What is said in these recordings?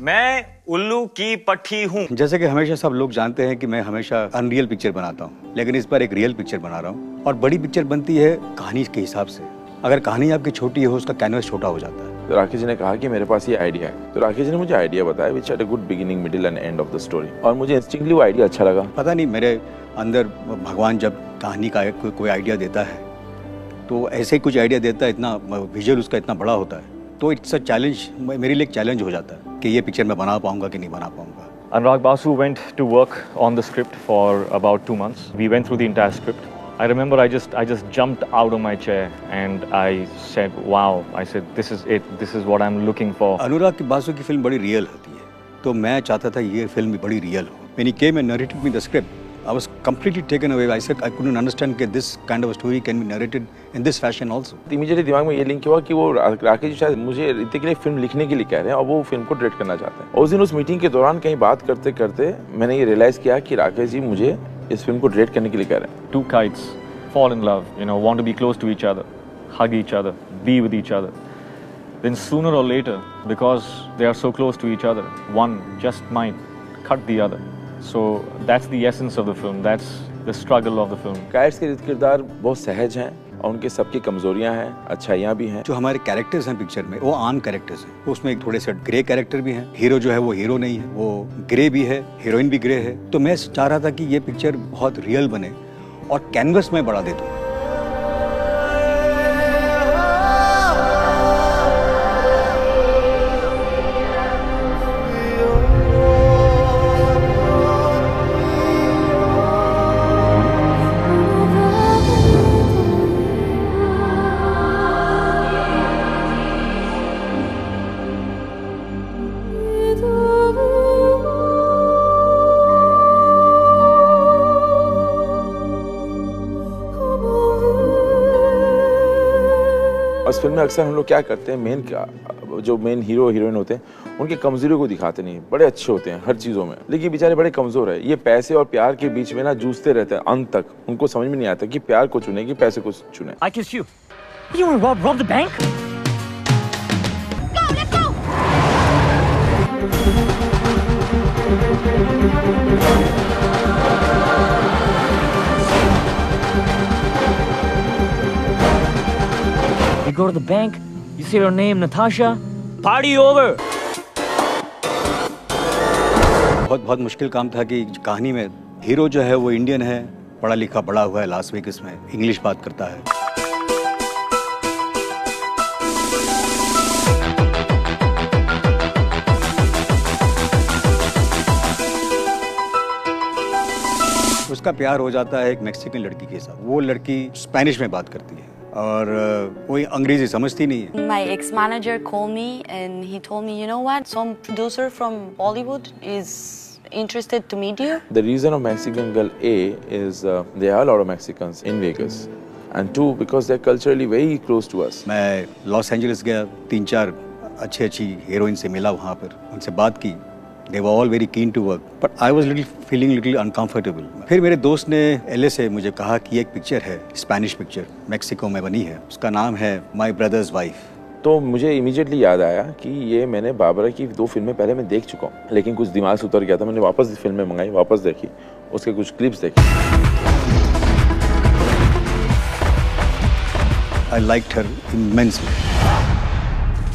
मैं उल्लू की पट्टी हूँ। जैसे कि हमेशा सब लोग जानते हैं कि मैं हमेशा अनरियल पिक्चर बनाता हूँ, लेकिन इस बार एक रियल पिक्चर बना रहा हूँ। और बड़ी पिक्चर बनती है कहानी के हिसाब से। अगर कहानी आपकी छोटी हो, उसका कैनवस छोटा हो जाता है। तो राकेश जी ने कहा कि मेरे पास ये आइडिया है, तो राकेश जी ने मुझे आइडिया बताया which had a good beginning, middle and end of the story, और मुझे इंस्टिंक्टली वो आइडिया अच्छा लगा। पता नहीं, मेरे अंदर भगवान जब कहानी का कोई आइडिया देता है तो ऐसे ही कुछ आइडिया देता है, इतना विजुअल उसका इतना बड़ा होता है, तो इट्स अ चैलेंज, मेरे लिए एक चैलेंज हो जाता है कि ये पिक्चर मैं बना पाऊंगा कि नहीं बना पाऊंगा। Anurag Basu went to work on the script for about 2 months. We went through the entire script. I remember I just jumped out of my chair and I said, wow, I said, this is it, this is what I'm looking for. अनुराग बासु की film बड़ी real होती है, तो मैं चाहता था ये film भी बड़ी रियल हो। When he came and narrated me the script, I was completely taken away. I said I couldn't understand that this kind of a story can be narrated in this fashion also. Immediately दिमाग में ये link हुआ कि वो राकेश जी शायद मुझे ऋतिक के लिए फिल्म लिखने के लिए कह रहे हैं और वो फिल्म को डायरेक्ट करना चाहते हैं। और उस दिन उस मीटिंग के दौरान कहीं बात करते करते मैंने ये रियलाइज किया कि राकेश जी मुझे इस फिल्म को डायरेक्ट करने के लिए कह रहे हैं। Two kites fall in love, want to be close to each other, hug each other, be with each other. Then sooner or later, because they are so close to each other, one just might cut the other. So that's the essence of the film. That's the struggle of the film. Kites के किरदार बहुत सहज हैं और उनके सबकी कमजोरियां हैं, अच्छाइयां भी हैं। जो हमारे कैरेक्टर्स हैं पिक्चर में, वो आम कैरेक्टर्स हैं। उसमें एक थोड़े से ग्रे कैरेक्टर भी हैं। हीरो जो है वो हीरो नहीं है, वो ग्रे भी है, हीरोइन भी ग्रे है। तो मैं चाह रहा था कि ये पिक्चर बहुत रियल बने और कैनवस में बढ़ा दे दूं। और इस फिल्म में अक्सर हम लोग क्या करते हैं, जो मेन हीरो हीरोइन होते हैं उनकी कमजोरियों को दिखाते नहीं। बड़े अच्छे होते हैं हर चीज़ों में, लेकिन बेचारे बड़े कमज़ोर है। ये पैसे और प्यार के बीच में ना जूझते रहते हैं अंत तक। उनको समझ में नहीं आता कि प्यार को चुने कि पैसे को चुने। I kiss you. You want to rob the bank? Go, let's go. You go to the bank, you say your name, Natasha, party over. बहुत मुश्किल काम था कि कहानी में हीरो जो है वो इंडियन है, पढ़ा लिखा बड़ा हुआ है लास वेगास में, इंग्लिश बात करता है। उसका प्यार हो जाता है एक मैक्सिकन लड़की के साथ। वो लड़की स्पेनिश में बात करती है और वो अंग्रेजी समझती नहीं है। My ex-manager called me and he told me, you know what, some producer from Bollywood is interested to meet you. The reason of Mexican Girl A is there are a lot of Mexicans in Vegas, and two because they're culturally very close to us. मैं Los Angeles गया, 3-4 अच्छी heroine से मिला वहाँ पर, उनसे बात की। They were all very keen to work, but I was feeling little uncomfortable. फिर मेरे दोस्त ने LA से मुझे कहा कि एक पिक्चर है, स्पेनिश पिक्चर, मेक्सिको में बनी है, उसका नाम है My Brother's Wife. तो मुझे इमीडिएटली याद आया कि ये मैंने बाबरा की 2 फिल्में पहले मैं देख चुका हूँ, लेकिन कुछ दिमाग से उतर गया था। मैंने वापस फिल्में मंगाई, वापस देखी, उसके कुछ क्लिप्स देखे। I liked her immensely.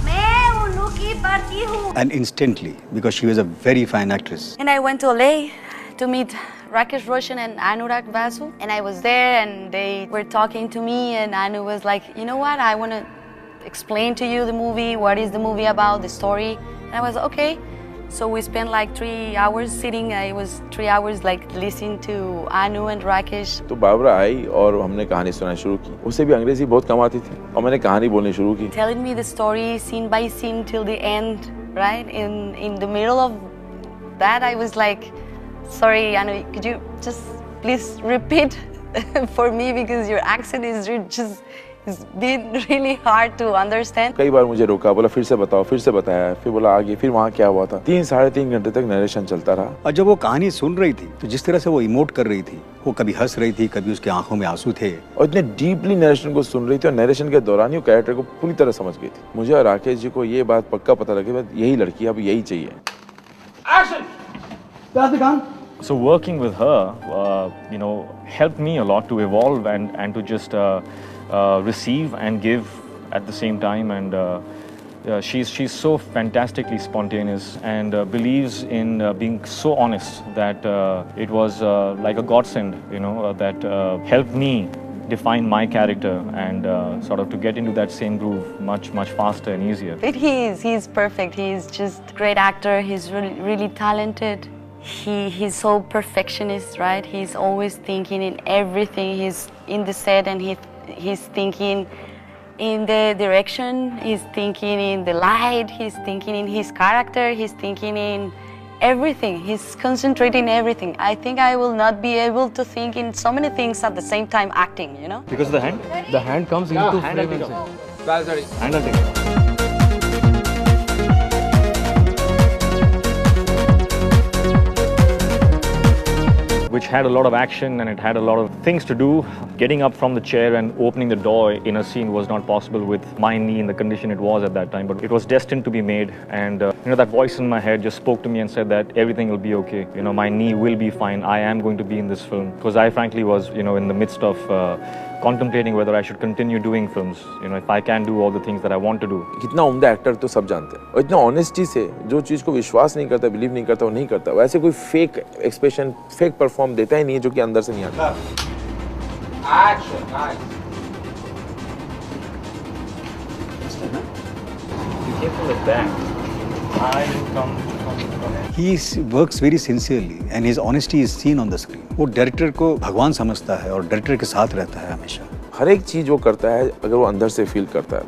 मैं उल्लू की पट्टी हूँ। And instantly, because she was a very fine actress. And I went to LA to meet Rakesh Roshan and Anurag Basu. And I was there and they were talking to me and Anu was like, you know what, I want to explain to you the movie, what is the movie about, the story. And I was okay. So we spent like 3 hours sitting. I was 3 hours like listening to Anu and Rakesh. तो बाबरा आई और हमने कहानी सुनानी शुरू की। उसे भी अंग्रेजी बहुत कम आती थी और मैंने कहानी बोलनी शुरू की। Telling me the story scene by scene till the end, right? In the middle of that, I was like, sorry, Anu, could you just please repeat for me because your accent is just it's been really hard to understand. कई बार मुझे रोका, बोला फिर से बताओ, फिर से बताया, फिर बोला आगे, फिर वहाँ क्या हुआ था। 3-3.5 घंटे तक नरेशन चलता रहा। और जब वो कहानी सुन रही थी तो जिस तरह से वो इमोट कर रही थी, वो कभी हंस रही थी, कभी उसकी आंखों में आंसू थे और इतने डीपली नरेशन को सुन रही थी और नरेशन के दौरान ही वो कैरेक्टर को पूरी तरह समझ गई थी। मुझे और राकेश जी को ये बात पक्का पता लगी, यही लड़की अब यही चाहिए। So working with her, helped me a lot to evolve and to just receive and give at the same time. And she's so fantastically spontaneous and believes in being so honest that it was like a godsend, that helped me define my character and sort of to get into that same groove much faster and easier. But he's perfect. He's just a great actor. He's really talented. He's so perfectionist, right? He's always thinking in everything. He's in the set and he's thinking in the direction, he's thinking in the light, he's thinking in his character, he's thinking in everything. He's concentrating everything. I think I will not be able to think in so many things at the same time acting, Because of the hand? The hand comes into hand frame. I'll and take say- Hand I'll take it. Which had a lot of action and it had a lot of things to do. Getting up from the chair and opening the door in a scene was not possible with my knee in the condition it was at that time, but it was destined to be made. And that voice in my head just spoke to me and said that everything will be okay. My knee will be fine. I am going to be in this film. Because I frankly was, in the midst of contemplating whether I should continue doing films. If I can do all the things that I want to do. कितना उम्दा actor तो सब जानते हैं और इतना honesty से जो चीज को विश्वास नहीं करता, बिलीव नहीं करता, वो नहीं करता। वैसे कोई फेक एक्सप्रेशन, फेक परफॉर्म देता ही नहीं है जो कि अंदर से नहीं आता। Action, nice. Be careful with that. I come from He works very sincerely and his honesty is seen on the screen. वो डायरेक्टर को भगवान समझता है और डायरेक्टर के साथ रहता है हमेशा। हर एक चीज वो करता है अगर वो अंदर से फील करता है।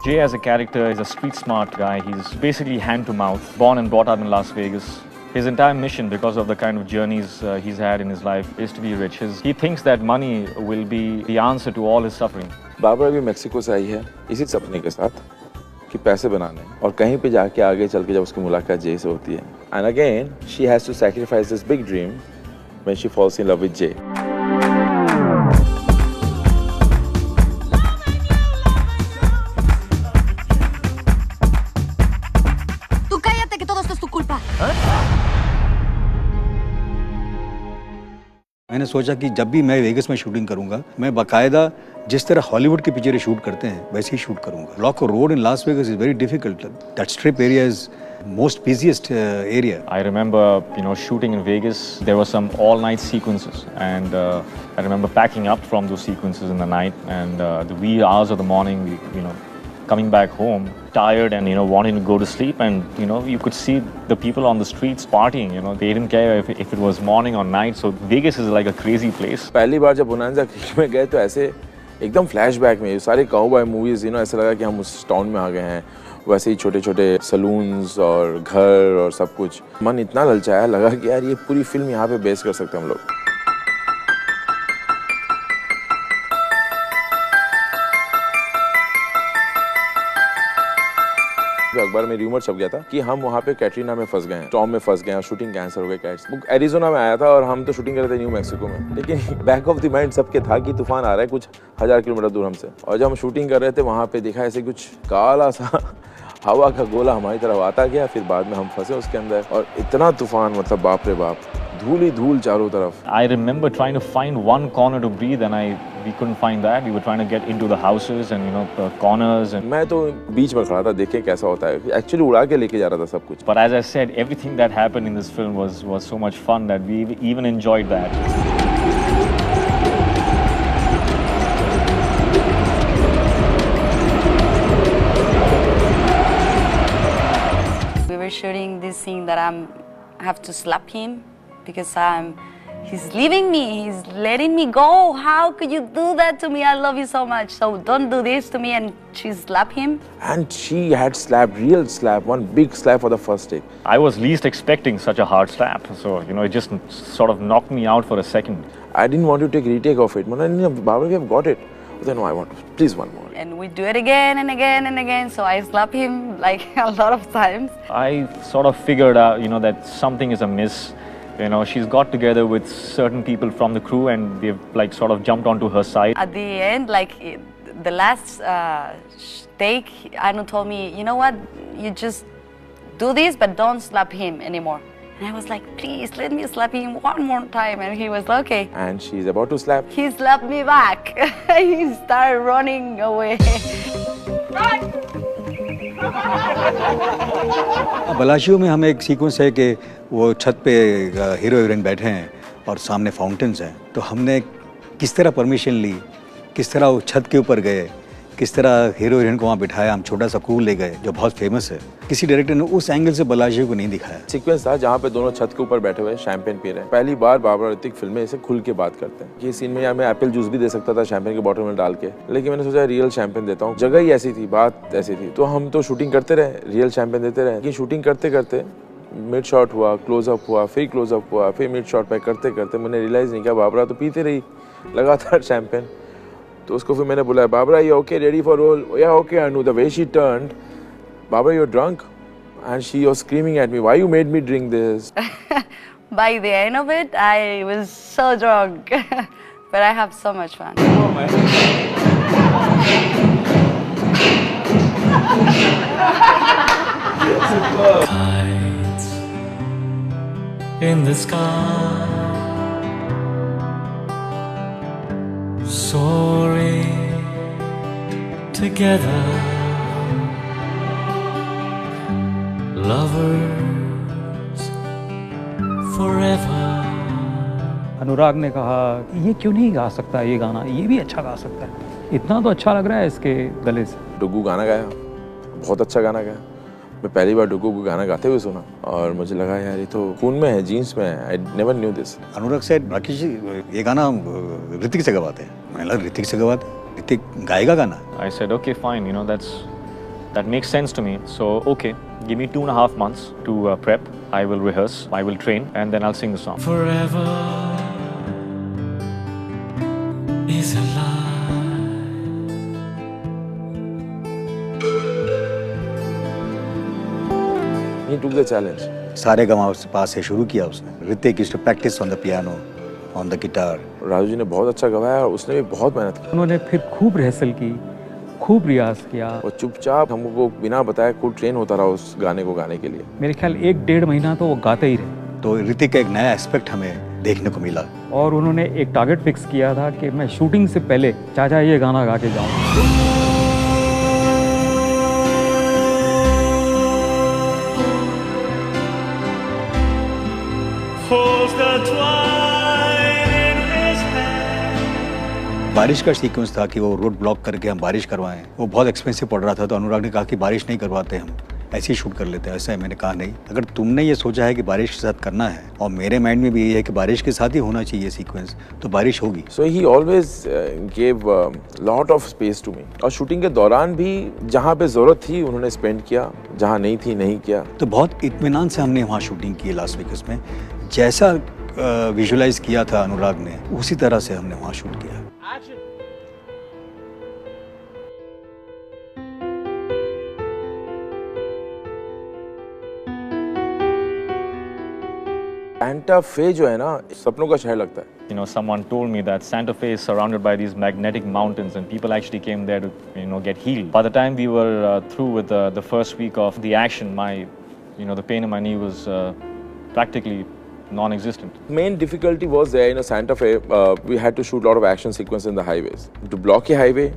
Jay as a character is a street smart guy. He's basically hand to mouth, born and brought up in Las Vegas. His entire mission, because of the kind of journeys he's had in his life, is to be rich. He thinks that money will be the answer to all his suffering. Babra भी Mexico से आई है इसी सपने के साथ कि पैसे बनाने और कहीं पे जाके आगे चल के जब उसकी मुलाकात जय से होती है. And again, she has to sacrifice this big dream when she falls in love with Jay. Tú cállate que todo esto es tu culpa. मैंने सोचा कि जब भी मैं वेगस में शूटिंग करूंगा मैं बाकायदा जिस तरह हॉलीवुड की पिक्चरें शूट करते हैं वैसे ही शूट करूंगा. Loco Road in Las Vegas is very difficult. That strip area is most busiest area. I remember, shooting in Vegas. There were some all-night sequences, and I remember packing up from those sequences in the night, and the wee hours of the morning, coming back home, tired and wanting to go to sleep, and you could see the people on the streets partying. They didn't care if it was morning or night. So Vegas is like a crazy place. पहली बार जब bonanza creek में गए तो ऐसे एकदम flashback में सारे cowboy movies ऐसा लगा कि हम उस टाउन में आ गए हैं. वैसे ही छोटे छोटे सलून्स और घर और सब कुछ. मन इतना ललचाया, लगा कि यार ये पूरी फिल्म यहाँ पे बेस कर सकते हैं हम लोग. अखबार में रूमर छप गया था कि हम वहाँ पे कैटरीना में फंस गए हैं, टॉम में फंस गए हैं, शूटिंग कैंसिल हो गई. कैट्स बुक एरिजोना में आया था और हम तो शूटिंग कर रहे थे न्यू मैक्सिको में. लेकिन बैक ऑफ द माइंड सबके था कि तूफान आ रहा है कुछ 1000 किलोमीटर दूर हमसे. और जब हम शूटिंग कर रहे थे वहाँ पे देखा ऐसे कुछ काला सा हवा का गोला हमारी तरफ आता गया. फिर बाद में हम फंसे उसके अंदर और इतना तूफान, मतलब बाप रे बाप, धूल ही धूल चारों तरफ. I remember trying to find one corner to breathe, and we couldn't find that. We were trying to get into the houses and the corners. And मैं तो बीच में खड़ा था, देखे कैसा होता है. एक्चुअली उड़ा के लेके जा रहा था सब कुछ. But as I said, everything that happened in this film was so much fun that we even enjoyed that. We were shooting this scene that I have to slap him because he's leaving me. He's letting me go. How could you do that to me? I love you so much. So don't do this to me. And she slapped him. And she had slapped, real slap, one big slap for the first take. I was least expecting such a hard slap. So, it just sort of knocked me out for a second. I didn't want to take retake of it. Baba, we have got it. But then no, I want to, please one more. And we do it again and again and again. So I slap him like a lot of times. I sort of figured out, that something is amiss. You know, she's got together with certain people from the crew and they've like sort of jumped onto her side. At the end, like the last take, Anu told me, you know what, you just do this, but don't slap him anymore. And I was like, please let me slap him one more time. And he was like, okay. And she's about to slap. He slapped me back. He started running away. बलाशियो में हमें एक sequence है कि वो छत पे hero heroine बैठे हैं और सामने फाउंटेन्स हैं, तो हमने किस तरह परमिशन ली, किस तरह वो छत के ऊपर गए, किस तरह हीरो हीरोइन को वहाँ बिठाया, हम छोटा सा कूल ले गए जो बहुत फेमस है। किसी डायरेक्टर ने उस एंगल से बलाशियो को नहीं दिखाया। सीक्वेंस था जहाँ पे दोनों छत के ऊपर बैठे हुए शैंपेन पी रहे हैं। पहली बार बाबरा ऋतिक फिल्म में ऐसे खुल के बात करते हैं। ये सीन में यार मैं एप्पल जूस भी दे सकता था शैंपेन के बॉटल में डाल के, लेकिन मैंने सोचा रियल शैंपेन देता हूँ। जगह ही ऐसी थी, बात ऐसी थी, तो हम तो शूटिंग करते रहे, रियल शैंपेन देते रहे। ये शूटिंग करते करते मिड शॉट हुआ, क्लोजअप हुआ, फिर क्लोजअप हुआ, फिर मिड शॉट पे करते करते मैंने रियलाइज नहीं किया बाबरा तो पीते रही लगातार शैंपेन। तो उसको फिर मैंने बोला, Barbara you okay, ready for roll? Yeah okay Anu. The way she turned, Barbara you are drunk, and she was screaming at me, why you made me drink this? By the end of it, I was so drunk. But I have so much fun. Lights in the sky, soaring together, lovers forever. अनुराग ने कहा ये क्यों नहीं गा सकता ये गाना, ये भी अच्छा गा सकता है, इतना तो अच्छा लग रहा है इसके गले से। डुग्गू गाना गाया, बहुत अच्छा गाना गाया। मैं पहली बार डुग्गू को गाना गाते हुए सुना और मुझे लगा यार ये तो खून में है, जीन्स में है। I never knew this. Anurag said, Rakesh ji ये गाना ऋतिक से गवाते हैं। मैंने लगा ऋतिक से गवाते, ऋतिक गाएगा गाना? I said, okay, fine, you know, that makes sense to me. So, okay, give me 2.5 months to prep. I will rehearse, I will train, and then I'll sing the song. Forever is a lie. He took the challenge. सारे गमा उसके पास से शुरू किया उसने। Hrithik used to practice on the piano, on the guitar. Raju ji ने बहुत अच्छा गवाया और उसने भी बहुत मेहनत की। उन्होंने फिर खूब रिहर्सल की, खूब रियाज किया और चुपचाप हमको बिना बताए खुद ट्रेन होता रहा उस गाने को गाने के लिए। मेरे ख्याल 1-1.5 महीना तो वो गाते ही रहे। तो ऋतिक का एक नया एस्पेक्ट हमें देखने को मिला। और उन्होंने एक टारगेट फिक्स किया था कि मैं शूटिंग से पहले चाचा ये गाना गा के जाऊँ। बारिश का सीक्वेंस था कि वो रोड ब्लॉक करके हम बारिश करवाएं, वो बहुत एक्सपेंसिव पड़ रहा था। तो अनुराग ने कहा कि बारिश नहीं करवाते, हम ऐसे ही शूट कर लेते हैं। ऐसा है, मैंने कहा नहीं, अगर तुमने ये सोचा है कि बारिश के साथ करना है और मेरे माइंड में भी यही है कि बारिश के साथ ही होना चाहिए सीक्वेंस, तो बारिश होगी। So he always gave lot of space to me. और शूटिंग के दौरान भी जहाँ पे जरूरत थी उन्होंने स्पेंड किया, जहाँ नहीं थी नहीं किया। तो बहुत इत्मीनान से हमने वहाँ शूटिंग की लास वेगस में। जैसा विजुलाइज किया था अनुराग ने, उसी तरह से हमने वहाँ शूट किया। Santa Fe जो है ना, सपनों का शहर लगता है। You know, someone told me that Santa Fe is surrounded by these magnetic mountains and people actually came there to, you know, get healed. By the time we were through with the first week of the action, the pain in my knee was practically non-existent. Main difficulty was there in Santa Fe. We had to shoot a lot of action sequences in the highways. To block a highway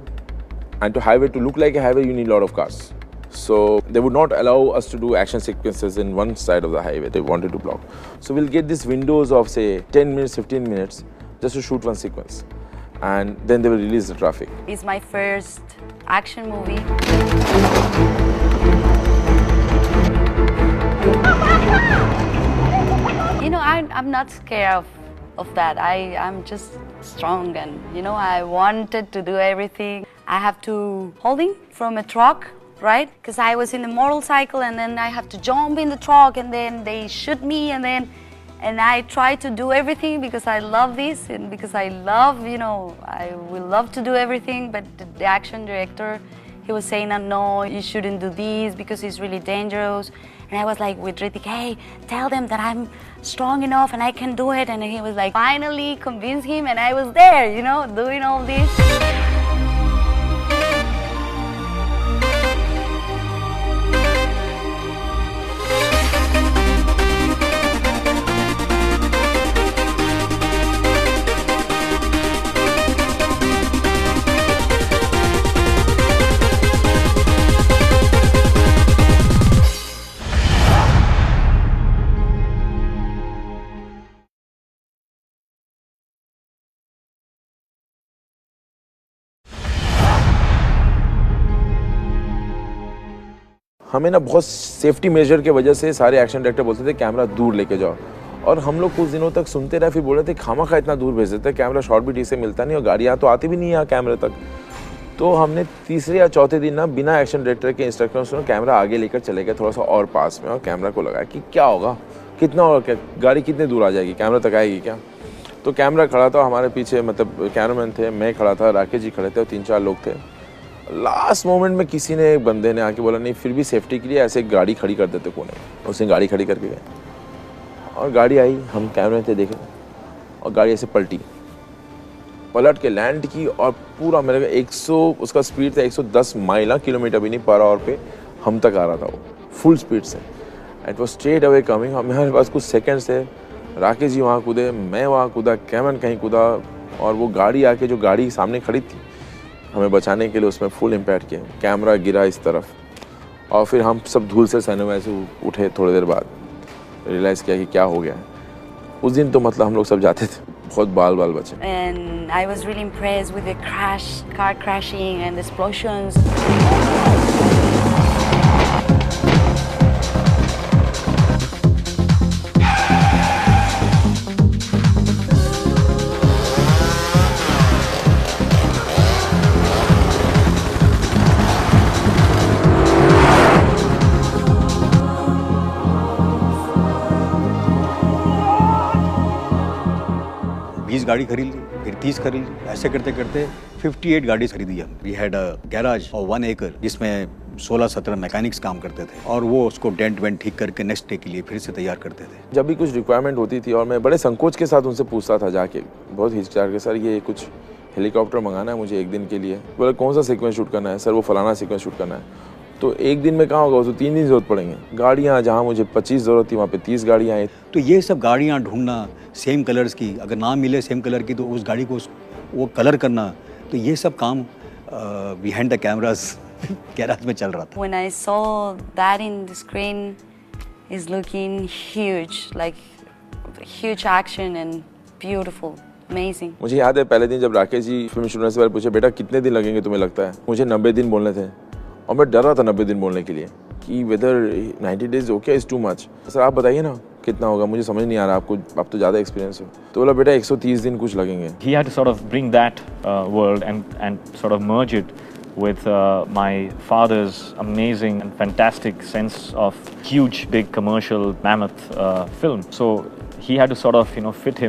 and to look like a highway, you need a lot of cars. So they would not allow us to do action sequences in one side of the highway. They wanted to block. So we'll get these windows of say 10 minutes, 15 minutes just to shoot one sequence. And then they will release the traffic. It's my first action movie. You know, I'm not scared of that. I'm just strong and, I wanted to do everything. I have to holding from a truck. Right? Because I was in a motorcycle and then I have to jump in the truck and then they shoot me and I try to do everything because I love this and because I love, I will love to do everything, but the action director, he was saying, no, you shouldn't do this because it's really dangerous. And I was like with Ritik, hey, tell them that I'm strong enough and I can do it. And he was like, finally convince him, and I was there, you know, doing all this. हमें ना बहुत safety major के वजह से सारे action director बोलते थे camera दूर लेके जाओ, और हम लोग कुछ दिनों तक सुनते रहे, फिर बोल रहे थे खामा इतना दूर भेज देते, कैमरा शॉट भी ठीक से मिलता नहीं और गाड़ियाँ तो आती भी नहीं यहाँ कैमरे तक। तो हमने तीसरे या चौथे दिन ना बिना एक्शन डायरेक्टर के इंस्ट्रक्शन सुनो कैमरा आगे लेकर चले गए थोड़ा सा और पास में, और कैमरा को लगाया कि क्या होगा, कितना होगा, क्या गाड़ी कितने दूर आ जाएगी, कैमरा तक आएगी क्या। तो कैमरा खड़ा था हमारे पीछे, मतलब कैमरामैन थे, मैं खड़ा था, राकेश जी खड़े थे और 3-4 लोग थे। लास्ट मोमेंट में किसी ने, एक बंदे ने आके बोला नहीं फिर भी सेफ्टी के लिए ऐसे गाड़ी खड़ी कर देते कोने में। उसने गाड़ी खड़ी करके गए और गाड़ी आई, हम कैमरे थे देखे, और गाड़ी ऐसे पलट के लैंड की, और पूरा मेरे 100 उसका स्पीड था 110 माइल किलोमीटर भी नहीं पर आवर पे हम तक आ रहा था वो फुल स्पीड से। It was straight away coming. हमारे पास कुछ सेकेंड से राकेश जी वहाँ कूदे, मैं वहाँ कूदा, कैमन कहीं कूदा, और वो गाड़ी आके जो गाड़ी सामने खड़ी थी हमें बचाने के लिए उसमें फुल इम्पैक्ट किया, कैमरा गिरा इस तरफ, और फिर हम सब धूल से सैनिमा से उठे। थोड़ी देर बाद रियलाइज़ किया कि क्या हो गया। उस दिन तो मतलब हम लोग सब जाते थे, बहुत बाल बचे। And I was really impressed with the car crashing and the explosions. 20 गाड़ी खरीद ली, फिर 30 खरीद ली, ऐसे करते करते 58 गाड़ी खरीदी हम। वी हैड अ गैराज और 1 एकड़ जिसमें 16-17 मैकेनिक्स काम करते थे, और वो उसको डेंट वेंट ठीक करके नेक्स्ट डे के लिए फिर से तैयार करते थे। जब भी कुछ रिक्वायरमेंट होती थी और मैं बड़े संकोच के साथ उनसे पूछता था जाके, बहुत हिचकिचाहट के, सर ये कुछ हेलीकॉप्टर मंगाना है मुझे 1 दिन के लिए। बोले कौन सा सीक्वेंस शूट करना है, सर वो फलाना सीक्वेंस शूट करना है। तो 1 दिन में कहाँ होगा, तो 3 दिन जरूरत पड़ेंगे। गाड़ियाँ जहाँ मुझे 25 ज़रूरत थी वहाँ पे 30 गाड़ियाँ आई। तो ये सब गाड़ियाँ ढूंढना सेम कलर्स की, अगर ना मिले सेम कलर की तो उस गाड़ी को वो कलर करना, तो ये सब काम बिहाइंड द कैमरास गैराज में चल रहा था। When I saw that in the screen is looking huge, like huge action and beautiful, amazing. मुझे याद है पहले दिन जब राकेश जी फिल्म शुरू होने से पहले पूछे बेटा कितने दिन लगेंगे तुम्हें लगता है, मुझे 90 दिन बोलने थे, और मैं डर रहा था 90 दिन बोलने के लिए कि whether 90 days okay is too much. Sir आप बताइए ना कितना होगा, मुझे समझ नहीं आ रहा, आपको आप तो ज़्यादा एक्सपीरियंस हो। तो बोला बेटा 130 दिन कुछ लगेंगे। He had to sort of bring that world and sort of merge it with my father's amazing and fantastic sense of huge, big commercial mammoth film. So he had to sort of fit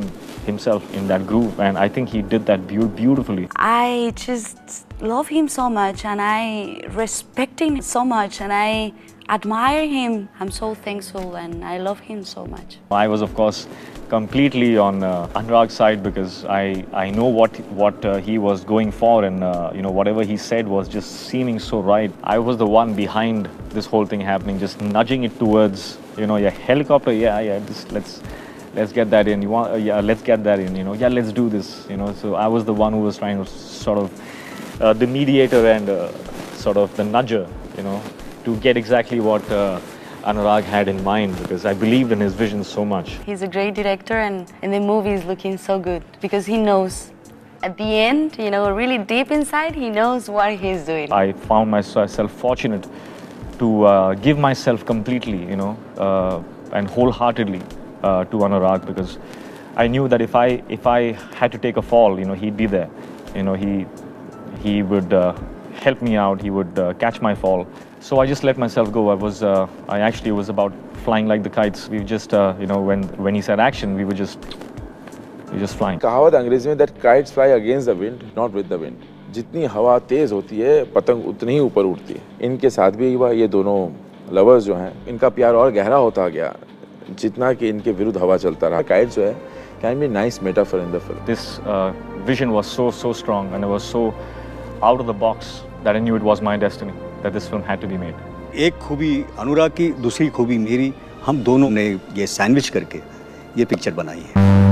himself in that groove, and I think he did that beautifully. I just love him so much, and I respect him so much, and I admire him. I'm so thankful, and I love him so much. I was, of course, completely on Anurag's side because I know what he was going for, and whatever he said was just seeming so right. I was the one behind this whole thing happening, just nudging it towards yeah, helicopter, yeah, just let's get that in. You want yeah, let's get that in. Yeah, let's do this. So I was the one who was trying to sort of the mediator and sort of the nudger, to get exactly what Anurag had in mind, because I believed in his vision so much. He's a great director, and the movie is looking so good because he knows at the end, really deep inside, he knows what he's doing. I found myself fortunate to give myself completely, and wholeheartedly to Anurag, because I knew that if I had to take a fall, he'd be there. He would help me out. He would catch my fall. So I just let myself go. I actually was about flying like the kites. We just, when he said action, we were just flying. कहावत अंग्रेजी में that kites fly against the wind, not with the wind. जितनी हवा तेज होती है पतंग उतनी ही ऊपर उड़ती है। इनके साथ भी हुआ, ये दोनों लवर्स जो हैं इनका प्यार और गहरा होता गया जितना कि इनके विरुद्ध हवा चलता रहा। काइट जो है can be nice metaphor in the film. This vision was so strong and it was so out of the box that I knew it was my destiny that this film had to be made. एक खूबी अनुराग की, दूसरी खूबी मेरी, हम दोनों ने ये सैंडविच करके ये पिक्चर बनाई है।